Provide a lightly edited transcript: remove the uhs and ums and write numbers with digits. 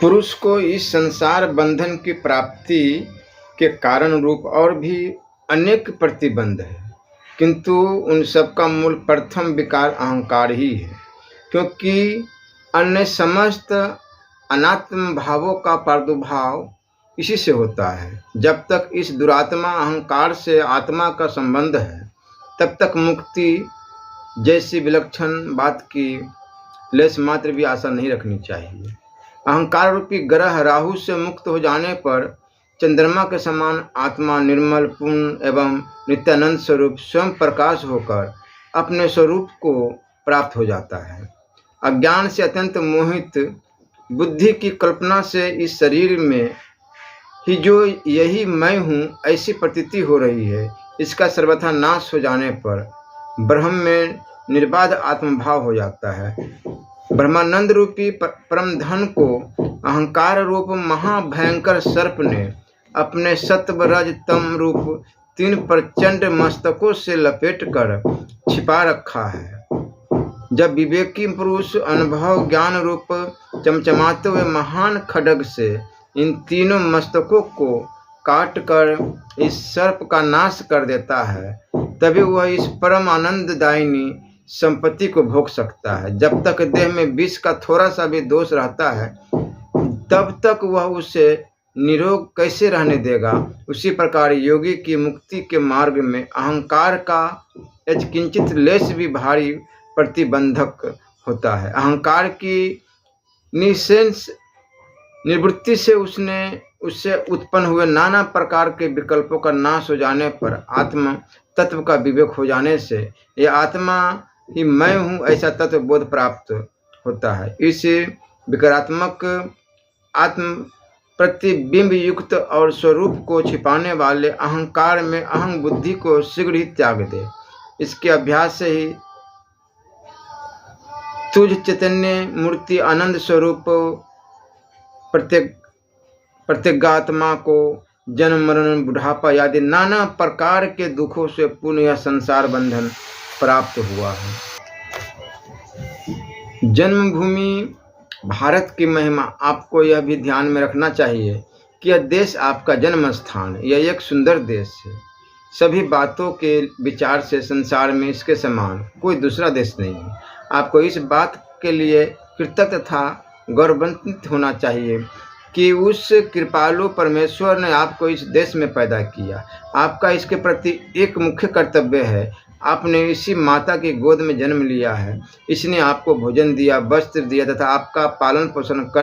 पुरुष को इस संसार बंधन की प्राप्ति के कारण रूप और भी अनेक प्रतिबंध है, किंतु उन सब का मूल प्रथम विकार अहंकार ही है, क्योंकि अन्य समस्त अनात्म भावों का प्रादुर्भाव इसी से होता है। जब तक इस दुरात्मा अहंकार से आत्मा का संबंध है, तब तक मुक्ति जैसी विलक्षण बात की लेश मात्र भी आशा नहीं रखनी चाहिए। अहंकार रूपी ग्रह राहु से मुक्त हो जाने पर चंद्रमा के समान आत्मा निर्मल पूर्ण एवं नित्यानंद स्वरूप स्वयं प्रकाश होकर अपने स्वरूप को प्राप्त हो जाता है। अज्ञान से अत्यंत मोहित बुद्धि की कल्पना से इस शरीर में ही जो यही मैं हूँ ऐसी प्रतीति हो रही है, इसका सर्वथा नाश हो जाने पर ब्रह्म में निर्बाध आत्मभाव हो जाता है। ब्रह्मानंद रूपी परम धन को अहंकार रूप महाभयंकर सर्प ने अपने सत्व रज तम रूप 3 प्रचंड मस्तकों से लपेटकर छिपा रखा है। जब विवेकी पुरुष अनुभव ज्ञान रूप चमचमाते हुए महान खड्ग से इन तीनों मस्तकों को काट कर इस सर्प का नाश कर देता है, तभी वह इस परम आनंददायिनी संपत्ति को भोग सकता है। जब तक देह में विष का थोड़ा सा भी दोष रहता है, तब तक वह उसे निरोग कैसे रहने देगा। उसी प्रकार योगी की मुक्ति के मार्ग में अहंकार का यत्किंचित लेश भी भारी प्रतिबंधक होता है। अहंकार की निःशेष निवृत्ति से उससे उत्पन्न हुए नाना प्रकार के विकल्पों का नाश हो जाने पर आत्म तत्व का विवेक हो जाने से यह आत्मा ही मैं हूँ ऐसा तत्व बोध प्राप्त होता है। इस विकारात्मक आत्म प्रतिबिंब युक्त और स्वरूप को छिपाने वाले अहंकार में अहं बुद्धि को शीघ्र ही त्याग दे। इसके अभ्यास से ही तुझ चैतन्य मूर्ति आनंद स्वरूप प्रत्यगात्मा को जन्म मरण बुढ़ापा आदि नाना प्रकार के दुखों से पूर्ण यह संसार बंधन प्राप्त हुआ है। जन्मभूमि भारत की महिमा आपको यह भी ध्यान में रखना चाहिए कि यह देश आपका जन्म स्थान, यह एक सुंदर देश है। सभी बातों के विचार से संसार में इसके समान कोई दूसरा देश नहीं है। आपको इस बात के लिए कृतज्ञ तथा गौरवान्वित होना चाहिए कि उस कृपालु परमेश्वर ने आपको इस देश में पैदा किया। आपका इसके प्रति एक मुख्य कर्तव्य है। आपने इसी माता की गोद में जन्म लिया है। इसने आपको भोजन दिया, वस्त्र दिया तथा आपका पालन पोषण कर